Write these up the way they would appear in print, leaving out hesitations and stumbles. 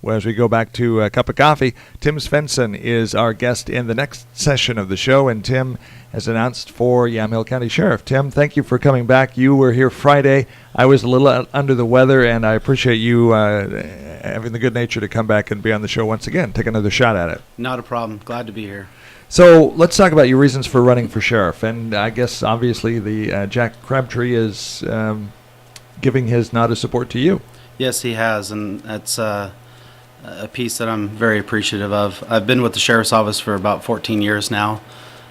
Well, as we go back to a cup of coffee, Tim Svenson is our guest in the next session of the show, and Tim has announced for Yamhill County Sheriff. Tim, thank you for coming back. You were here Friday. I was a little under the weather, and I appreciate you having the good nature to come back and be on the show once again. Take another shot at it. Not a problem. Glad to be here. So let's talk about your reasons for running for sheriff. And I guess, obviously, the Jack Crabtree is giving his nod of support to you. Yes, he has, and that's a piece that I'm very appreciative of. I've been with the Sheriff's Office for about 14 years now.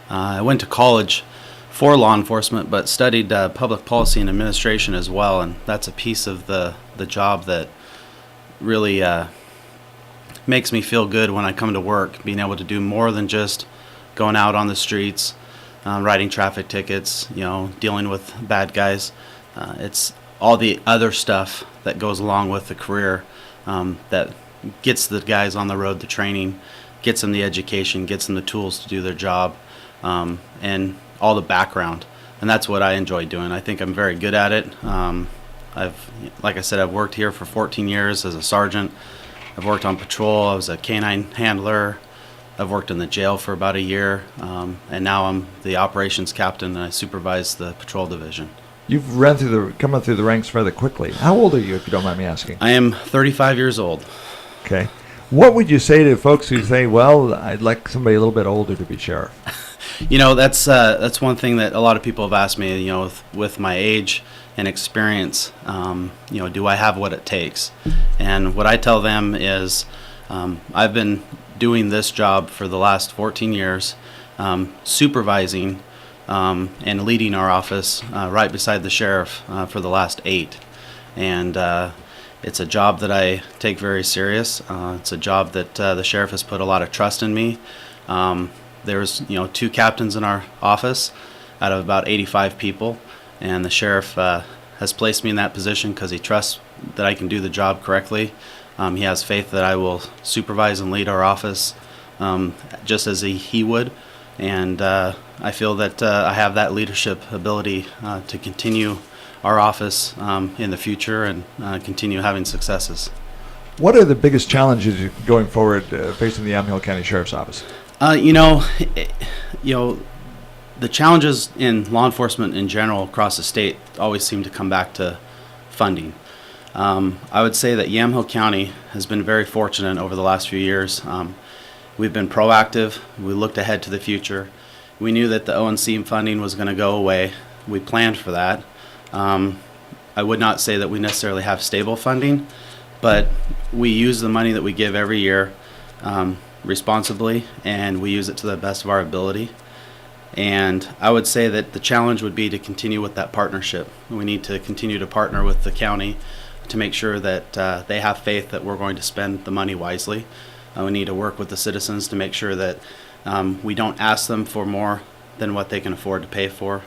I went to college for law enforcement, but studied public policy and administration as well, and that's a piece of the job that really makes me feel good when I come to work, being able to do more than just going out on the streets, writing traffic tickets, dealing with bad guys. It's all the other stuff that goes along with the career that gets the guys on the road, the training, gets them the education, gets them the tools to do their job, and all the background. And that's what I enjoy doing. I think I'm very good at it. Like I said, I've worked here for 14 years as a sergeant. I've worked on patrol. I was a canine handler. I've worked in the jail for about a year, and now I'm the operations captain, and I supervise the patrol division. You've come up through the ranks rather quickly. How old are you, if you don't mind me asking? I am 35 years old. Okay. What would you say to folks who say, well, I'd like somebody a little bit older to be sheriff? That's one thing that a lot of people have asked me, with my age and experience, do I have what it takes? And what I tell them is I've been doing this job for the last 14 years, supervising and leading our office right beside the sheriff for the last 8. And it's a job that I take very serious. It's a job that the sheriff has put a lot of trust in me. There's 2 captains in our office out of about 85 people, and the sheriff has placed me in that position because he trusts that I can do the job correctly. He has faith that I will supervise and lead our office just as he would. And I feel that I have that leadership ability to continue our office in the future and continue having successes. What are the biggest challenges going forward facing the Yamhill County Sheriff's Office? The challenges in law enforcement in general across the state always seem to come back to funding. I would say that Yamhill County has been very fortunate over the last few years. We've been proactive. We looked ahead to the future. We knew that the ONC funding was going to go away. We planned for that. I would not say that we necessarily have stable funding, but we use the money that we give every year responsibly, and we use it to the best of our ability. And I would say that the challenge would be to continue with that partnership. We need to continue to partner with the county to make sure that they have faith that we're going to spend the money wisely. We need to work with the citizens to make sure that we don't ask them for more than what they can afford to pay for,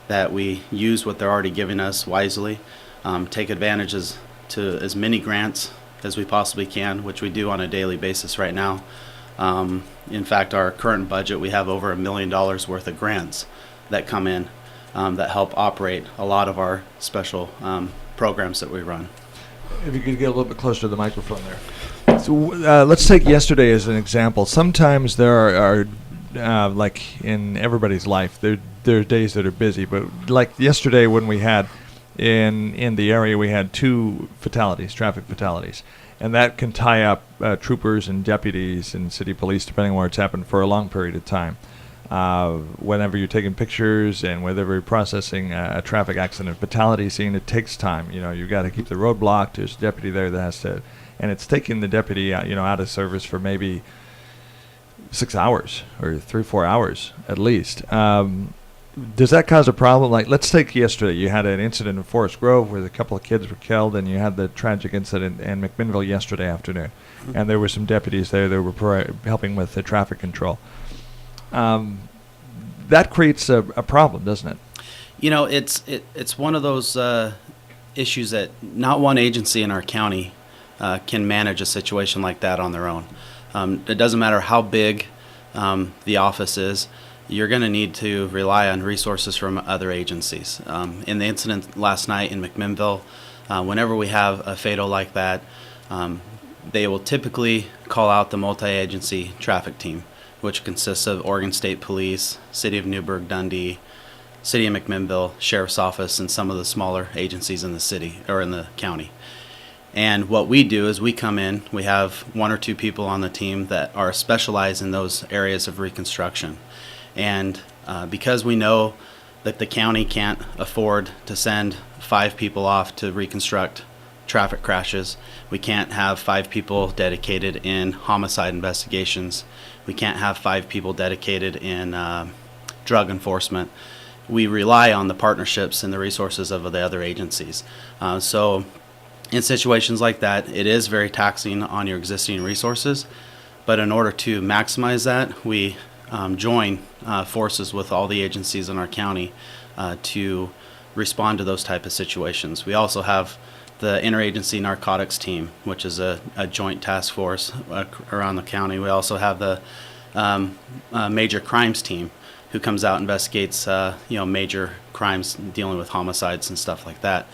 that we use what they're already giving us wisely, take advantages to as many grants as we possibly can, which we do on a daily basis right now. In fact, our current budget, we have over $1 million worth of grants that come in that help operate a lot of our special programs that we run. If you could get a little bit closer to the microphone there. So let's take yesterday as an example. Sometimes there are like in everybody's life, there are days that are busy. But like yesterday when we had in the area, we had 2 fatalities, traffic fatalities. And that can tie up troopers and deputies and city police, depending on where it's happened, for a long period of time. Whenever you're taking pictures and whenever you're processing a traffic accident fatality scene, it takes time. You've got to keep the road blocked. There's a deputy there that has to, and it's taking the deputy out of service for maybe 6 hours or 3-4 hours at least. Does that cause a problem? Like, let's take yesterday. You had an incident in Forest Grove where a couple of kids were killed, and you had the tragic incident in McMinnville yesterday afternoon. Mm-hmm. And there were some deputies there that were helping with the traffic control. That creates a problem, doesn't it? It's one of those issues that not one agency in our county can manage a situation like that on their own. It doesn't matter how big the office is. You're going to need to rely on resources from other agencies. In the incident last night in McMinnville, whenever we have a fatal like that, they will typically call out the multi-agency traffic team, which consists of Oregon State Police, City of Newburgh, Dundee, City of McMinnville, Sheriff's Office, and some of the smaller agencies in the city or in the county. And what we do is we come in, we have one or two people on the team that are specialized in those areas of reconstruction. And because we know that the county can't afford to send 5 people off to reconstruct traffic crashes, we can't have 5 people dedicated in homicide investigations, we can't have 5 people dedicated in drug enforcement. We rely on the partnerships and the resources of the other agencies. So in situations like that, it is very taxing on your existing resources, but in order to maximize that, we join forces with all the agencies in our county to respond to those type of situations. We also have the interagency narcotics team, which is a joint task force around the county. We also have the major crimes team, who comes out and investigates major crimes dealing with homicides and stuff like that.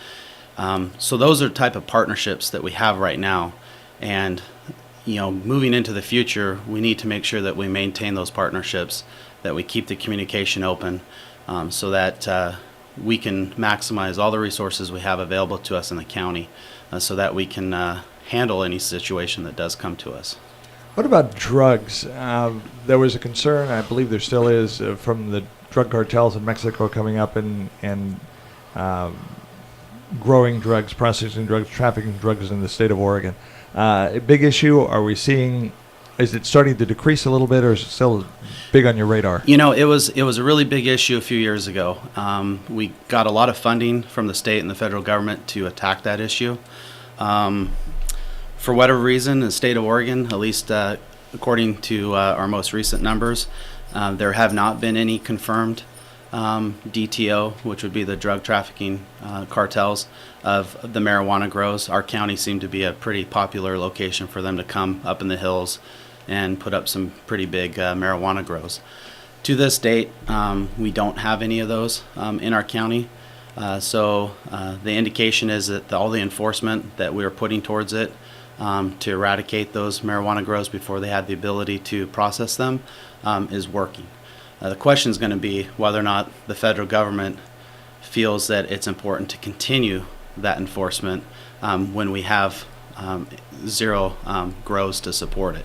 So those are the type of partnerships that we have right now, and moving into the future, we need to make sure that we maintain those partnerships, that we keep the communication open, so that we can maximize all the resources we have available to us in the county, so that we can handle any situation that does come to us. What about drugs? There was a concern, I believe there still is, from the drug cartels in Mexico coming up and growing drugs, processing drugs, trafficking drugs in the state of Oregon. A big issue. Are we seeing? Is it starting to decrease a little bit, or is it still big on your radar? It was a really big issue a few years ago. We got a lot of funding from the state and the federal government to attack that issue. For whatever reason, the state of Oregon, at least according to our most recent numbers, there have not been any confirmed DTO, which would be the drug trafficking cartels of the marijuana grows. Our county seemed to be a pretty popular location for them to come up in the hills and put up some pretty big marijuana grows. To this date, we don't have any of those in our county. So the indication is that all the enforcement that we are putting towards it to eradicate those marijuana grows before they had the ability to process them is working. The question is going to be whether or not the federal government feels that it's important to continue that enforcement when we have zero grows to support it.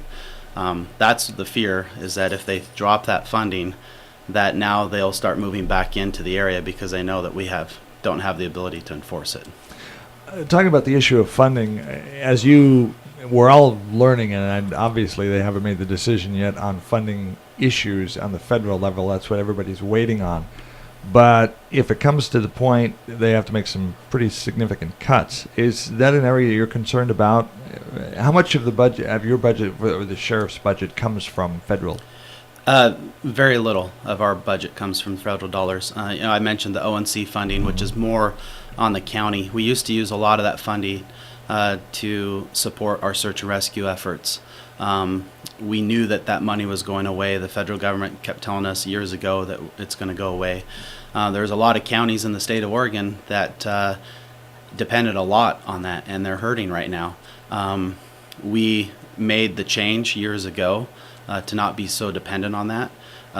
That's the fear, is that if they drop that funding, that now they'll start moving back into the area because they know that we don't have the ability to enforce it. Talking about the issue of funding, we're all learning, and obviously they haven't made the decision yet on funding issues on the federal level. That's what everybody's waiting on. But if it comes to the point they have to make some pretty significant cuts, is that an area you're concerned about? How much of the budget, of your budget, or the sheriff's budget, comes from federal? Very little of our budget comes from federal dollars. I mentioned the ONC funding, which is more on the county. We used to use a lot of that funding to support our search and rescue efforts. We knew that money was going away. The federal government kept telling us years ago that it's going to go away. There's a lot of counties in the state of Oregon that depended a lot on that, and they're hurting right now. We made the change years ago to not be so dependent on that.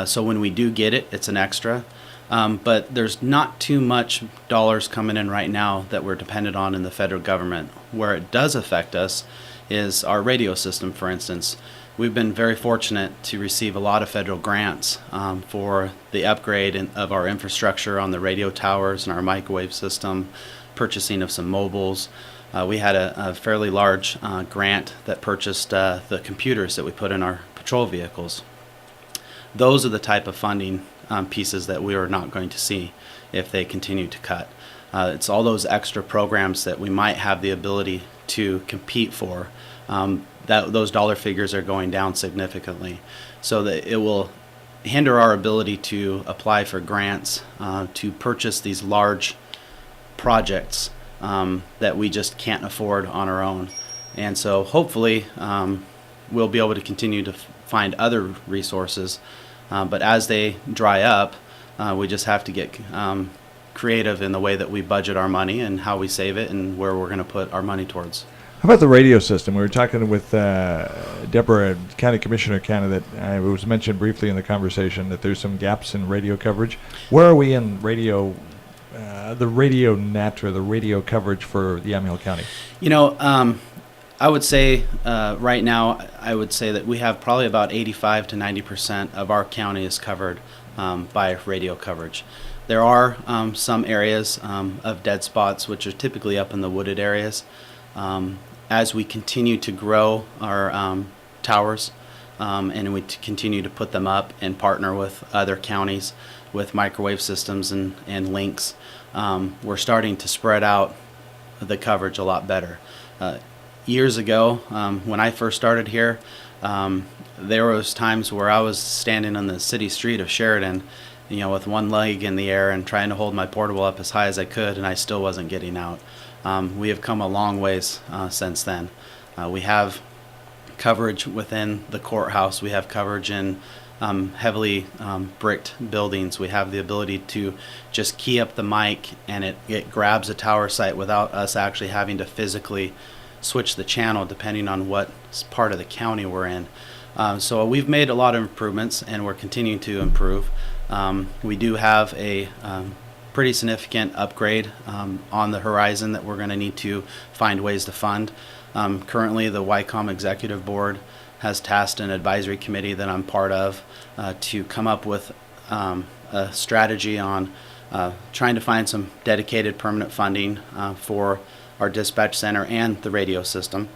So when we do get it, it's an extra. But there's not too much dollars coming in right now that we're dependent on in the federal government. Where it does affect us is our radio system, for instance. We've been very fortunate to receive a lot of federal grants for the upgrade of our infrastructure on the radio towers and our microwave system, purchasing of some mobiles. We had a fairly large grant that purchased the computers that we put in our patrol vehicles. Those are the type of funding pieces that we are not going to see if they continue to cut. It's all those extra programs that we might have the ability to compete for. Those dollar figures are going down significantly, so that it will hinder our ability to apply for grants to purchase these large projects that we just can't afford on our own. And so hopefully we'll be able to continue to find other resources, but as they dry up, we just have to get creative in the way that we budget our money and how we save it and where we're going to put our money towards. How about the radio system? We were talking with Deborah, County Commissioner candidate. It was mentioned briefly in the conversation that there's some gaps in radio coverage. Where are we in radio, the radio net or the radio coverage for Yamhill County? I would say right now, I would say that we have probably about 85 to 90% of our county is covered by radio coverage. There are some areas of dead spots, which are typically up in the wooded areas. As we continue to grow our towers and we continue to put them up and partner with other counties with microwave systems and links, we're starting to spread out the coverage a lot better. Years ago, when I first started here, there was times where I was standing on the city street of Sheridan, with one leg in the air and trying to hold my portable up as high as I could, and I still wasn't getting out. We have come a long ways since then. We have coverage within the courthouse. We have coverage in heavily bricked buildings. We have the ability to just key up the mic and it grabs a tower site without us actually having to physically switch the channel depending on what part of the county we're in. So we've made a lot of improvements and we're continuing to improve. We do have a pretty significant upgrade on the horizon that we're going to need to find ways to fund. Currently, the YCOM Executive Board has tasked an advisory committee that I'm part of to come up with a strategy on trying to find some dedicated permanent funding for our dispatch center and the radio system,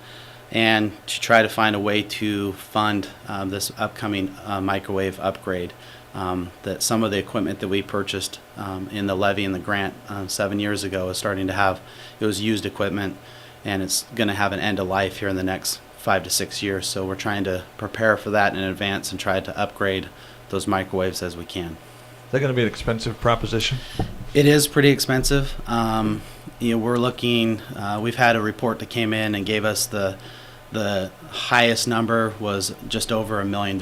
and to try to find a way to fund this upcoming microwave upgrade. That some of the equipment that we purchased in the levy and the grant 7 years ago is starting to have, it was used equipment, and it's going to have an end of life here in the next 5 to 6 years. So we're trying to prepare for that in advance and try to upgrade those microwaves as we can. Is that going to be an expensive proposition? It is pretty expensive. We're looking, we've had a report that came in and gave us the highest number was just over $1 million.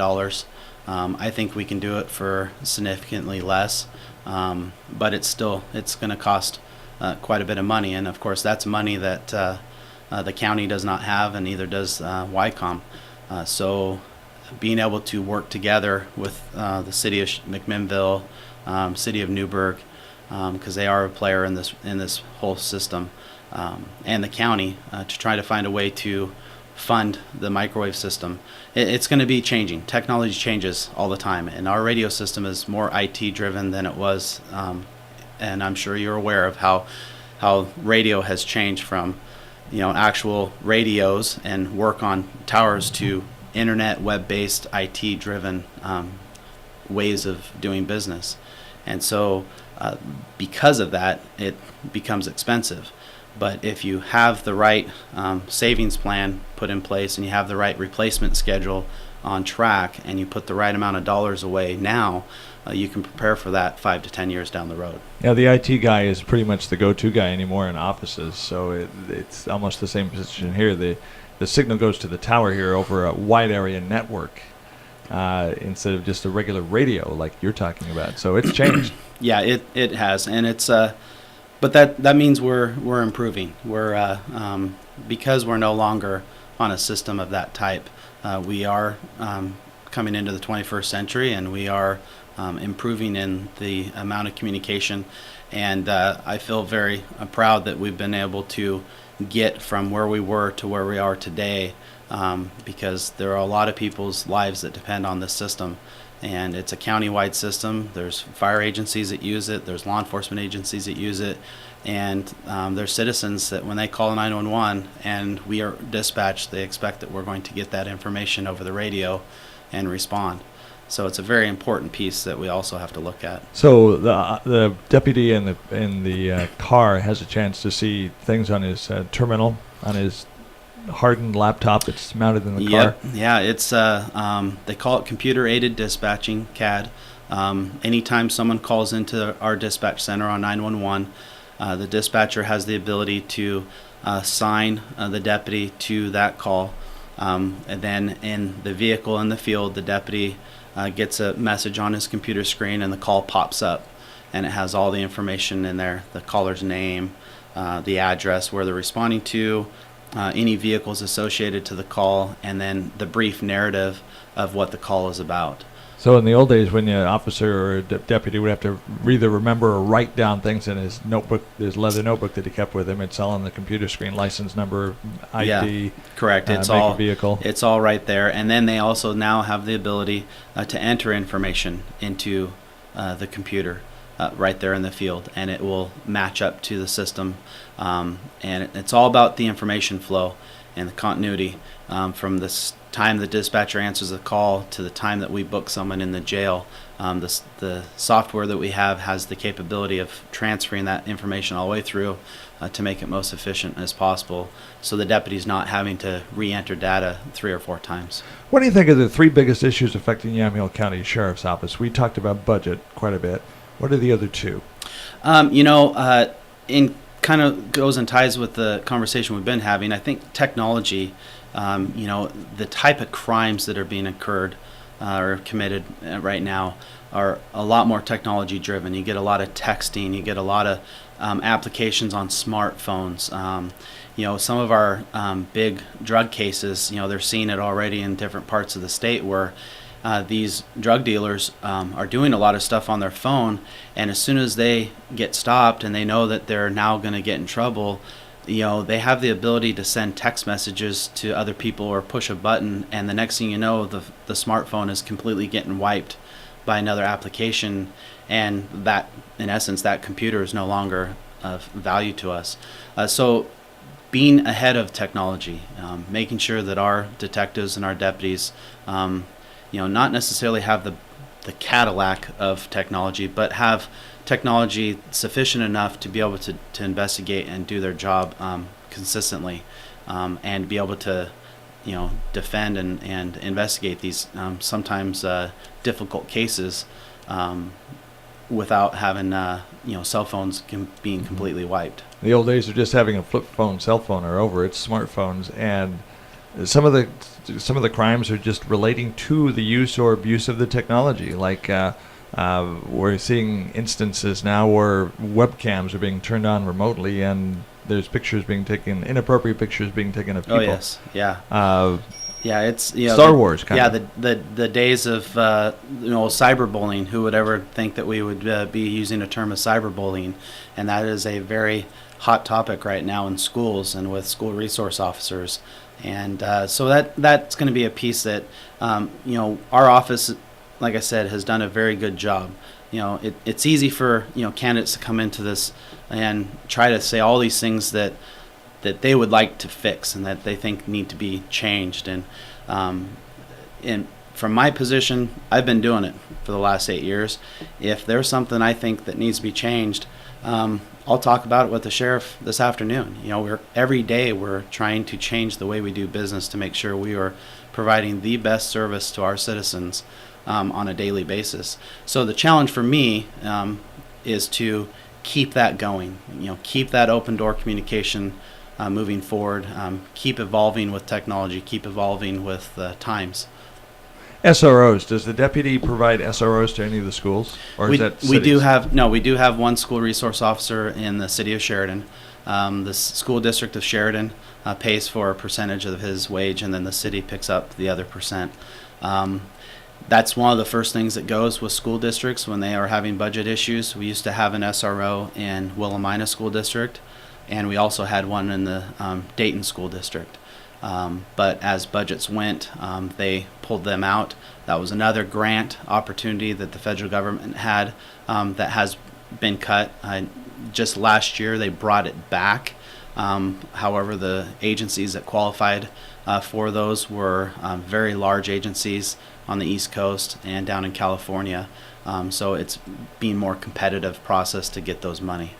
I think we can do it for significantly less, but it's going to cost quite a bit of money, and of course that's money that the county does not have, and neither does YCOM. So being able to work together with the city of McMinnville, city of Newburgh, because they are a player in this whole system, and the county to try to find a way to fund the microwave system. It's going to be changing. Technology changes all the time, and our radio system is more IT driven than it was, and I'm sure you're aware of how radio has changed from actual radios and work on towers to internet web-based IT driven ways of doing business. And so because of that, it becomes expensive. But if you have the right savings plan put in place and you have the right replacement schedule on track and you put the right amount of dollars away now, you can prepare for that 5 to 10 years down the road. Yeah, the IT guy is pretty much the go-to guy anymore in offices, so it's almost the same position here. The signal goes to the tower here over a wide area network instead of just a regular radio like you're talking about. So it's changed. Yeah, it has, and it's but that means we're improving. We're because we're no longer on a system of that type. We are coming into the 21st century, and we are improving in the amount of communication. And I feel very proud that we've been able to get from where we were to where we are today, because there are a lot of people's lives that depend on this system. And it's a county-wide system. There's fire agencies that use it. There's law enforcement agencies that use it. And there's citizens that when they call 911 and we are dispatched, they expect that we're going to get that information over the radio and respond. So it's a very important piece that we also have to look at. So the deputy in the car has a chance to see things on his terminal, on his hardened laptop that's mounted in the car. Yeah, it's they call it computer-aided dispatching, CAD. Anytime someone calls into our dispatch center on 911, the dispatcher has the ability to assign the deputy to that call, and then in the vehicle in the field, the deputy gets a message on his computer screen, and the call pops up, and it has all the information in there: the caller's name, the address, where they're responding to, any vehicles associated to the call, and then the brief narrative of what the call is about. So in the old days, when the officer or deputy would have to either remember or write down things in his notebook, his leather notebook that he kept with him, it's all on the computer screen: license number, ID, Yeah, correct. It's make all of vehicle. It's all right there, and then they also now have the ability to enter information into the computer right there in the field, and it will match up to the system. And it's all about the information flow and the continuity from this time the dispatcher answers the call to the time that we book someone in the jail. The software that we have has the capability of transferring that information all the way through to make it most efficient as possible, so the deputy's not having to re-enter data 3 or 4 times. What do you think are the 3 biggest issues affecting Yamhill County Sheriff's Office? We talked about budget quite a bit. What are the other 2? In kind of goes and ties with the conversation we've been having. I think technology, the type of crimes that are being incurred or committed right now are a lot more technology driven. You get a lot of texting, you get a lot of applications on smartphones. Some of our big drug cases, they're seeing it already in different parts of the state where these drug dealers are doing a lot of stuff on their phone, and as soon as they get stopped and they know that they're now going to get in trouble, they have the ability to send text messages to other people or push a button, and the next thing you know, the smartphone is completely getting wiped by another application, and that, in essence, that computer is no longer of value to us. So being ahead of technology, making sure that our detectives and our deputies not necessarily have the Cadillac of technology, but have technology sufficient enough to be able to investigate and do their job consistently, and be able to defend and investigate these sometimes difficult cases without having cell phones being completely wiped. The old days of just having a flip phone, cell phone are over. It's smartphones, and some of the crimes are just relating to the use or abuse of the technology. Like we're seeing instances now where webcams are being turned on remotely, and there's pictures being taken, inappropriate pictures being taken of people. Oh yes, yeah. Yeah, it's Star Wars kind of. Yeah, the days of cyberbullying. Who would ever think that we would be using a term of cyberbullying? And that is a very hot topic right now in schools and with school resource officers. And so that's going to be a piece that our office, like I said, has done a very good job. It's easy for candidates to come into this and try to say all these things that they would like to fix and that they think need to be changed. And from my position, I've been doing it for the last 8 years. If there's something I think that needs to be changed, I'll talk about it with the sheriff this afternoon. Every day we're trying to change the way we do business to make sure we are providing the best service to our citizens on a daily basis. So the challenge for me is to keep that going. Keep that open door communication moving forward. Keep evolving with technology. Keep evolving with times. SROs. Does the deputy provide SROs to any of the schools, or is that we do have one school resource officer in the city of Sheridan. The school district of Sheridan pays for a percentage of his wage, and then the city picks up the other percent. That's one of the first things that goes with school districts when they are having budget issues. We used to have an SRO in Willamina School District, and we also had one in the Dayton School District. But as budgets went, they pulled them out. That was another grant opportunity that the federal government had that has been cut. Just last year, they brought it back. However, the agencies that qualified for those were very large agencies on the East Coast and down in California. So it's being more competitive process to get those money.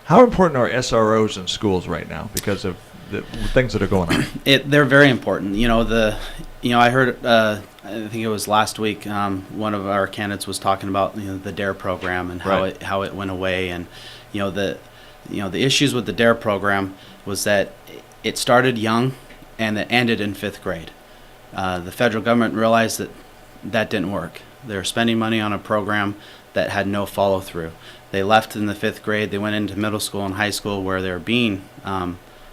How important are SROs in schools right now because of the things that are going on? They're very important. I heard, I think it was last week, one of our candidates was talking about the DARE program and how it went away, and the issues with the DARE program was that it started young and it ended in 5th grade. The federal government realized that didn't work. They were spending money on a program that had no follow through. They left in the 5th grade. They went into middle school and high school where they were being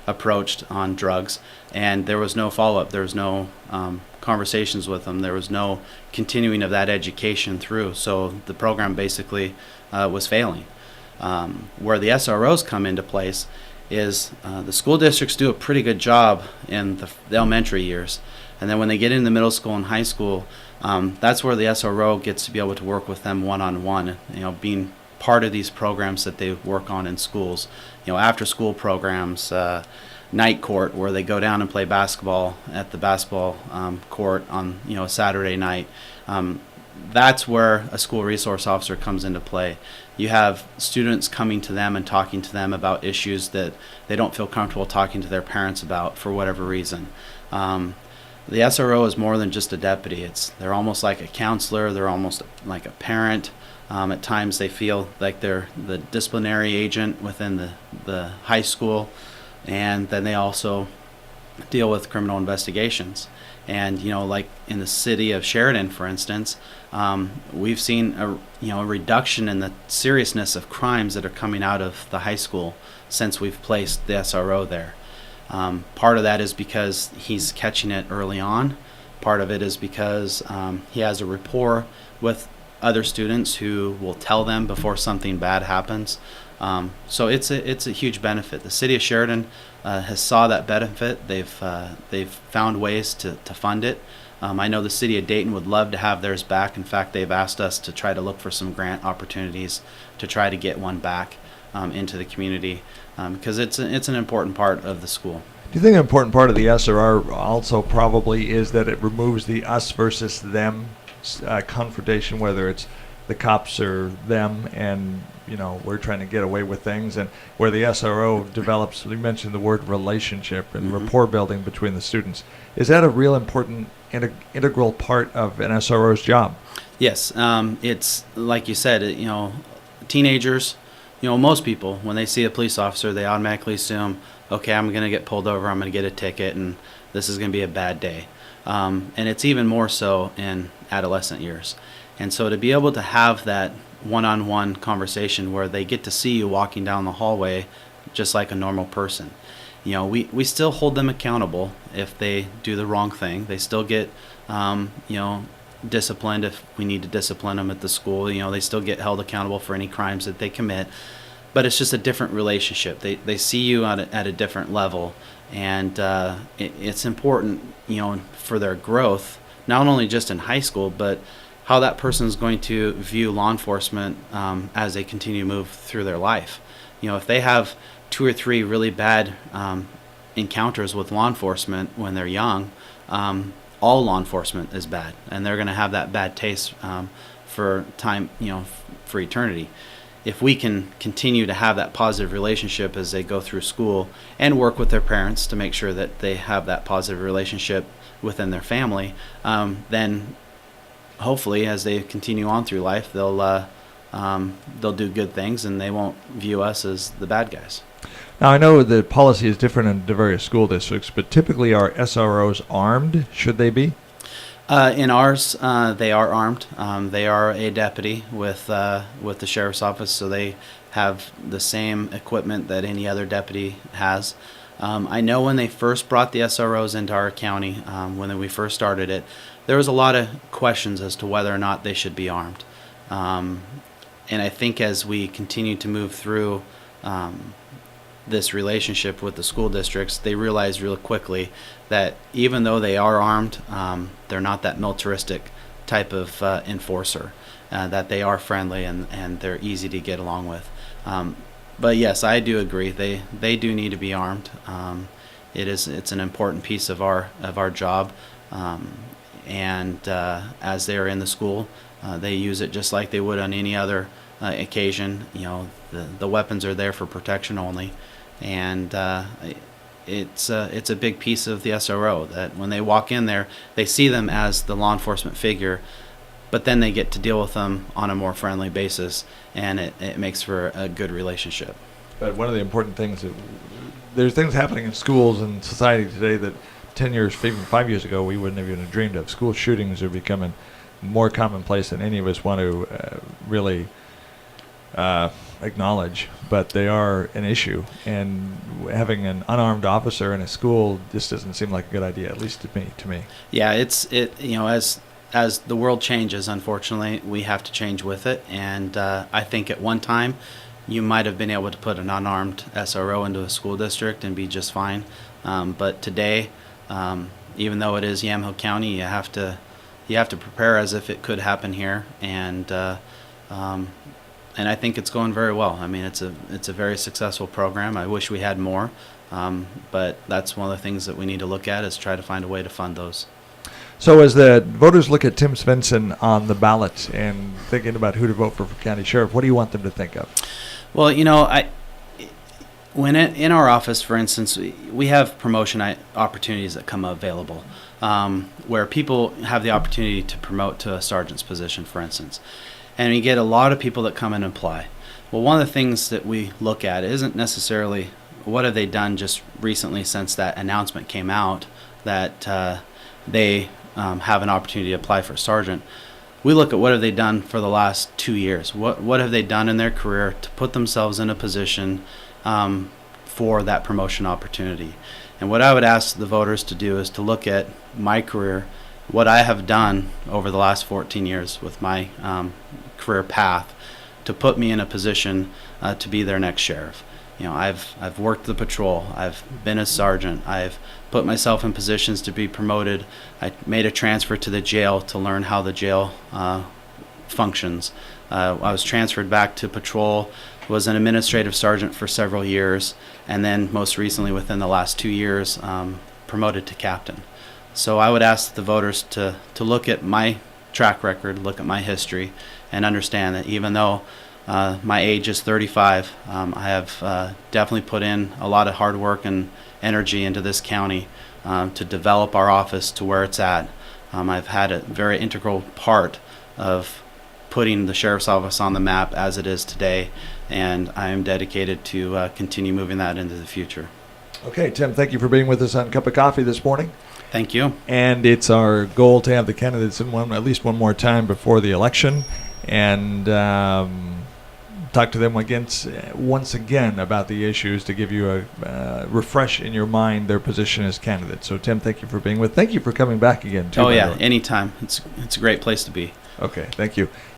approached on drugs, and there was no follow-up. There was no conversations with them. There was no continuing of that education through. So the program basically was failing. Where the SROs come into place is the school districts do a pretty good job in the elementary years. And then when they get into middle school and high school, that's where the SRO gets to be able to work with them one-on-one, being part of these programs that they work on in schools, after school programs, night court where they go down and play basketball at the basketball court on a Saturday night. That's where a school resource officer comes into play. You have students coming to them and talking to them about issues that they don't feel comfortable talking to their parents about for whatever reason. The SRO is more than just a deputy. They're almost like a counselor. They're almost like a parent. At times they feel like they're the disciplinary agent within the high school, and then they also deal with criminal investigations. And like in the city of Sheridan, for instance, we've seen a reduction in the seriousness of crimes that are coming out of the high school since we've placed the SRO there. Part of that is because he's catching it early on. Part of it is because he has a rapport with other students who will tell them before something bad happens. So it's a huge benefit. The city of Sheridan has saw that benefit. They've found ways to fund it. I know the city of Dayton would love to have theirs back. In fact, they've asked us to try to look for some grant opportunities to try to get one back into the community because it's an important part of the school. Do you think an important part of the SRR also probably is that it removes the us versus them confrontation, whether it's the cops or them, and we're trying to get away with things, and where the SRO develops, you mentioned the word relationship and rapport building between the students. Is that a real important integral part of an SRO's job? Yes, it's like you said, teenagers, most people, when they see a police officer, they automatically assume, okay, I'm going to get pulled over, I'm going to get a ticket, and this is going to be a bad day. And it's even more so in adolescent years. And so to be able to have that one-on-one conversation where they get to see you walking down the hallway just like a normal person. We still hold them accountable if they do the wrong thing. They still get, disciplined if we need to discipline them at the school. They still get held accountable for any crimes that they commit. But it's just a different relationship. They see you at a different level. And it's important, for their growth, not only just in high school, but how that person is going to view law enforcement as they continue to move through their life. If they have 2 or 3 really bad encounters with law enforcement when they're young, all law enforcement is bad, and they're going to have that bad taste for time, for eternity. If we can continue to have that positive relationship as they go through school and work with their parents to make sure that they have that positive relationship within their family, then hopefully as they continue on through life, they'll do good things and they won't view us as the bad guys. Now, I know the policy is different in the various school districts, but typically are SROs armed? Should they be? In ours, they are armed. They are a deputy with the sheriff's office, so they have the same equipment that any other deputy has. I know when they first brought the SROs into our county, when we first started it, there was a lot of questions as to whether or not they should be armed. And I think as we continue to move through this relationship with the school districts, they realize real quickly that even though they are armed, they're not that militaristic type of enforcer, that they are friendly and they're easy to get along with. But yes, I do agree. They do need to be armed. It's an important piece of our job. And as they're in the school, they use it just like they would on any other occasion. The weapons are there for protection only, and it's a big piece of the SRO that when they walk in there, they see them as the law enforcement figure, but then they get to deal with them on a more friendly basis, and it makes for a good relationship. But one of the important things that there's things happening in schools and society today that 10 years, even 5 years ago, we wouldn't have even dreamed of. School shootings are becoming more commonplace than any of us want to really acknowledge, but they are an issue. And having an unarmed officer in a school just doesn't seem like a good idea, at least to me. Yeah, as the world changes, unfortunately, we have to change with it. And I think at one time, you might have been able to put an unarmed SRO into a school district and be just fine. But today, even though it is Yamhill County, you have to prepare as if it could happen here. And I think it's going very well. I mean, it's a very successful program. I wish we had more, but that's one of the things that we need to look at, is try to find a way to fund those. So as the voters look at Tim Svenson on the ballot and thinking about who to vote for county sheriff, what do you want them to think of? Well, when in our office, for instance, we have promotion opportunities that come available, where people have the opportunity to promote to a sergeant's position, for instance. And you get a lot of people that come in and apply. Well, one of the things that we look at isn't necessarily what have they done just recently since that announcement came out that they have an opportunity to apply for a sergeant. We look at what have they done for the last 2 years. What have they done in their career to put themselves in a position for that promotion opportunity. And what I would ask the voters to do is to look at my career, what I have done over the last 14 years with my career path to put me in a position to be their next sheriff. I've worked the patrol, I've been a sergeant, I've put myself in positions to be promoted. I made a transfer to the jail to learn how the jail functions. I was transferred back to patrol, was an administrative sergeant for several years, and then most recently within the last 2 years promoted to captain. So I would ask the voters to look at my track record, look at my history, and understand that even though my age is 35, I have definitely put in a lot of hard work and energy into this county to develop our office to where it's at. I've had a very integral part of putting the sheriff's office on the map as it is today, and I am dedicated to continue moving that into the future. Okay, Tim, thank you for being with us on Cup of Coffee this morning. Thank you. And it's our goal to have the candidates in at least one more time before the election, and talk to them once again about the issues to give you a refresh in your mind their position as candidates. So, Tim, thank you for being with. Thank you for coming back again, too. Oh, yeah, anytime. It's a great place to be. Okay, thank you.